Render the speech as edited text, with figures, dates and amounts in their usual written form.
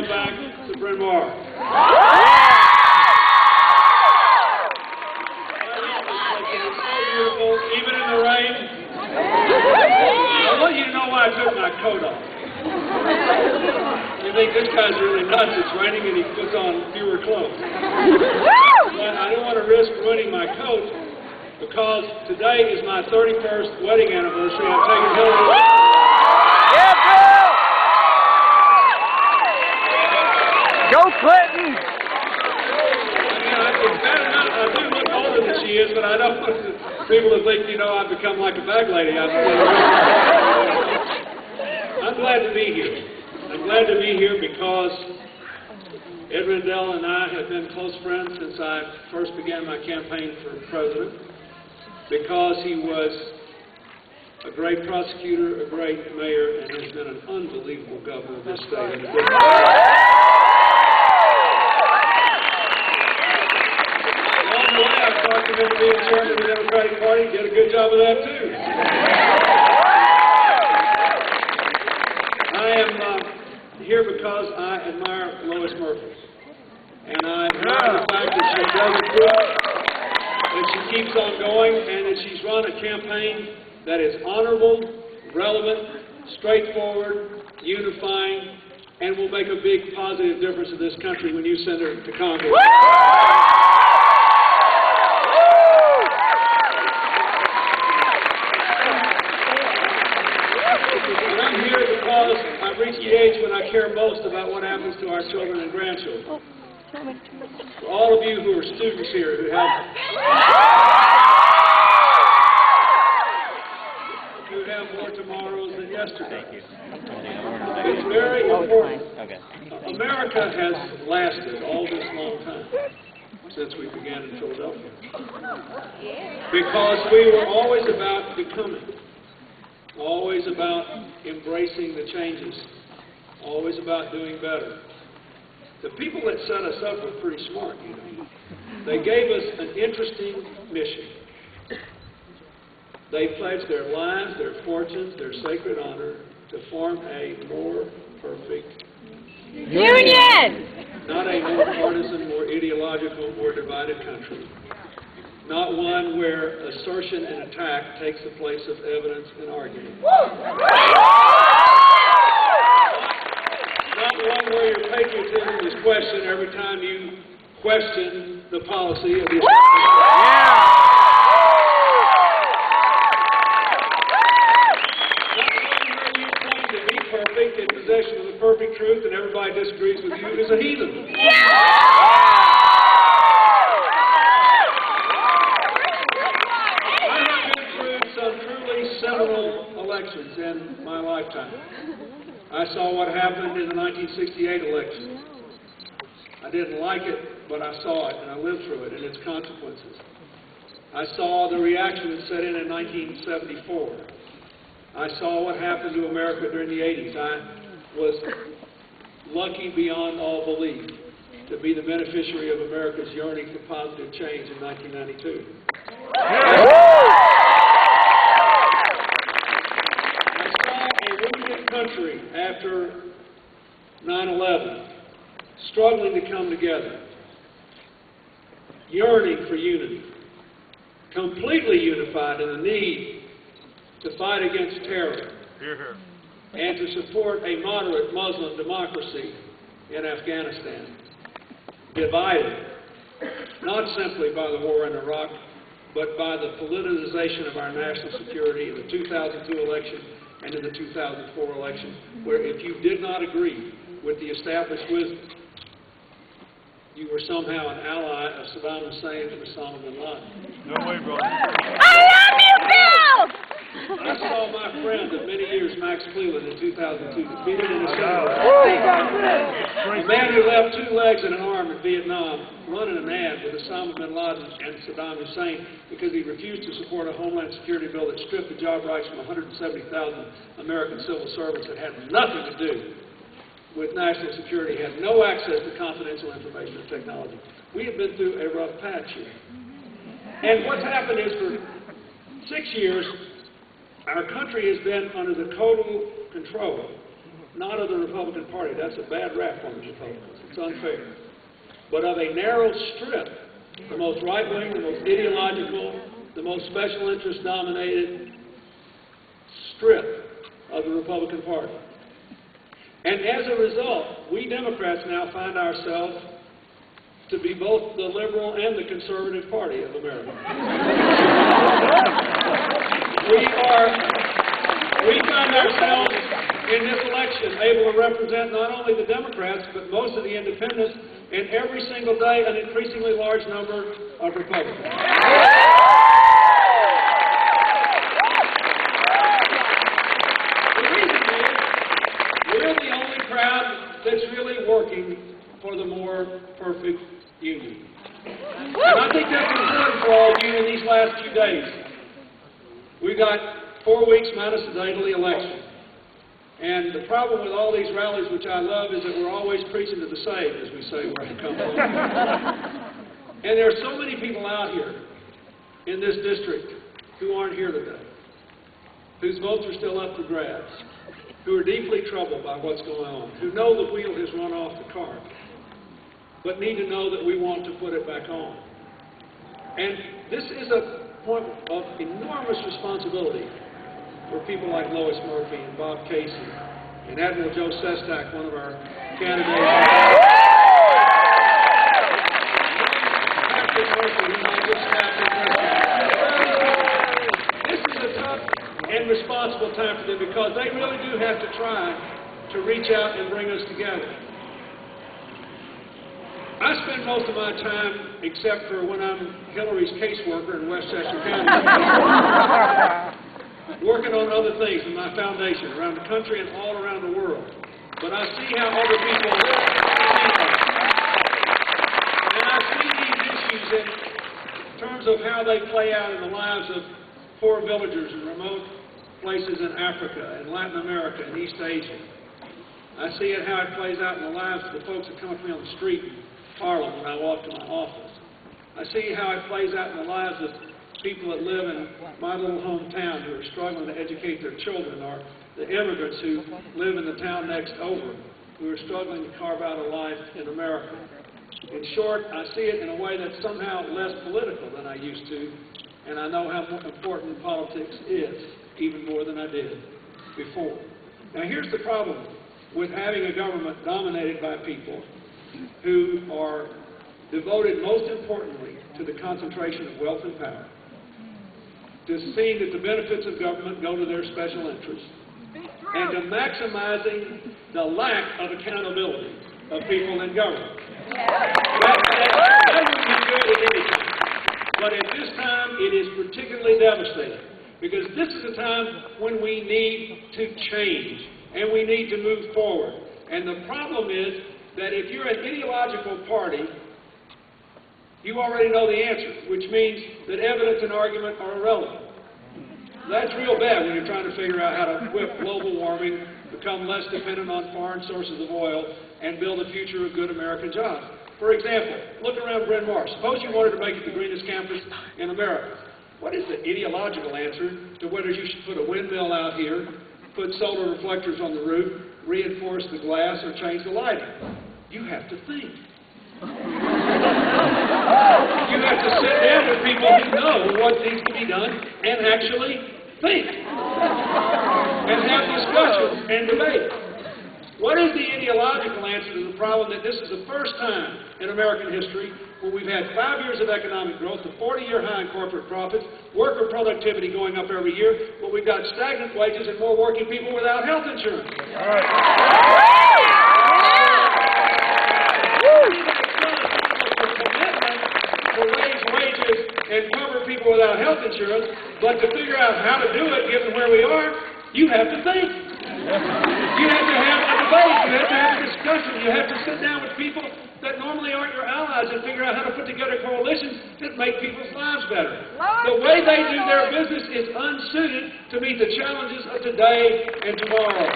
welcome back to Bryn Mawr. Even in the rain. I want you to know why I took my coat off. You think this guy's really nuts, it's raining and he puts on fewer clothes. But I didn't want to risk ruining my coat because today is my 31st wedding anniversary. I'm taking Hillary. Yeah, Bill! Go Clinton! I do look older than she is, but I don't want people to think, you know, I've become like a bag lady. I'm glad to be here. I'm glad to be here because Rendell and I have been close friends since I first began my campaign for president, because he was a great prosecutor, a great mayor, and has been an unbelievable governor of this state. Talked him into being chairman of the Democratic Party, did a good job of that too. I am here because I admire Lois Murphy. And I admire the fact that she doesn't quit, that she keeps on going, and that she's run a campaign that is honorable, relevant, straightforward, unifying, and will make a big positive difference in this country when you send her to Congress. I've reached the age when I care most about what happens to our children and grandchildren. For all of you who are students here who have more tomorrows than yesterday, it's very important. America has lasted all this long time since we began in Philadelphia, because we were always about becoming. Always about embracing the changes. Always about doing better. The people that set us up were pretty smart, you know. They gave us an interesting mission. They pledged their lives, their fortunes, their sacred honor to form a more perfect union! Not a more partisan, more ideological, more divided country. Not one where assertion and attack takes the place of evidence and argument. Not one where your patriotism is questioned every time you question the policy of the establishment. Not one where you claim to be perfect, in possession of the perfect truth, and everybody disagrees with you is a heathen. Several elections in my lifetime. I saw what happened in the 1968 election. I didn't like it, but I saw it, and I lived through it and its consequences. I saw the reaction that set in 1974. I saw what happened to America during the 80s. I was lucky beyond all belief to be the beneficiary of America's yearning for positive change in 1992. Country after 9/11, struggling to come together, yearning for unity, completely unified in the need to fight against terror, and to support a moderate Muslim democracy in Afghanistan, divided, not simply by the war in Iraq, but by the politicization of our national security in the 2002 election and in the 2004 election, where if you did not agree with the established wisdom, you were somehow an ally of Saddam Hussein and Osama bin Laden. No way, brother. I love you, Bill! I saw my friend of many years, Max Cleland, in 2002, defeated in a Senate. A man who left 2 legs and an arm in Vietnam, running an ad with Osama bin Laden and Saddam Hussein because he refused to support a Homeland Security bill that stripped the job rights from 170,000 American civil servants that had nothing to do with national security, had no access to confidential information and technology. We have been through a rough patch here. And what's happened is for 6 years, our country has been under the total control not of the Republican Party. That's a bad rap on the Republicans. It's unfair. But of a narrow strip, the most right-wing, the most ideological, the most special interest-dominated strip of the Republican Party. And as a result, we Democrats now find ourselves to be both the liberal and the conservative party of America. We find ourselves in this election able to represent not only the Democrats, but most of the independents, and every single day an increasingly large number of Republicans. The reason is we're the only crowd that's really working for the more perfect union. And I think that's important for all of you in these last few days. We've got 4 weeks minus a day to the election. And the problem with all these rallies, which I love, is that we're always preaching to the saved, as we say where I come from. And there are so many people out here in this district who aren't here today, whose votes are still up for grabs, who are deeply troubled by what's going on, who know the wheel has run off the cart, but need to know that we want to put it back on. And this is a point of enormous responsibility for people like Lois Murphy and Bob Casey and Admiral Joe Sestak, one of our candidates. Captain Murphy, who I just captain president. This is a tough and responsible time for them because they really do have to try to reach out and bring us together. I spend most of my time, except for when I'm Hillary's caseworker in Westchester County, working on other things in my foundation around the country and all around the world. But I see how other people see us. And I see these issues in terms of how they play out in the lives of poor villagers in remote places in Africa and Latin America and East Asia. I see it how it plays out in the lives of the folks that come up to me on the street in Harlem when I walk to my office. I see how it plays out in the lives of people that live in my little hometown who are struggling to educate their children, or the immigrants who live in the town next over who are struggling to carve out a life in America. In short, I see it in a way that's somehow less political than I used to, and I know how important politics is, even more than I did before. Now here's the problem with having a government dominated by people who are devoted most importantly to the concentration of wealth and power, to seeing that the benefits of government go to their special interests, and to maximizing the lack of accountability of people in government. That would be good at any time. But at this time, it is particularly devastating, because this is a time when we need to change, and we need to move forward. And the problem is that if you're an ideological party, you already know the answer, which means that evidence and argument are irrelevant. That's real bad when you're trying to figure out how to whip global warming, become less dependent on foreign sources of oil, and build a future of good American jobs. For example, look around Bryn Mawr. Suppose you wanted to make it the greenest campus in America. What is the ideological answer to whether you should put a windmill out here, put solar reflectors on the roof, reinforce the glass, or change the lighting? You have to think. You have to sit down with people who know what needs to be done and actually think and have discussions and debate. What is the ideological answer to the problem that this is the first time in American history where we've had 5 years of economic growth, a 40-year high in corporate profits, worker productivity going up every year, but we've got stagnant wages and more working people without health insurance? All right. To raise wages and cover people without health insurance, but to figure out how to do it, given where we are, you have to think. You have to have a debate. You have to have a discussion. You have to sit down with people that normally aren't your allies and figure out how to put together coalitions that make people's lives better. The way they do their business is unsuited to meet the challenges of today and tomorrow.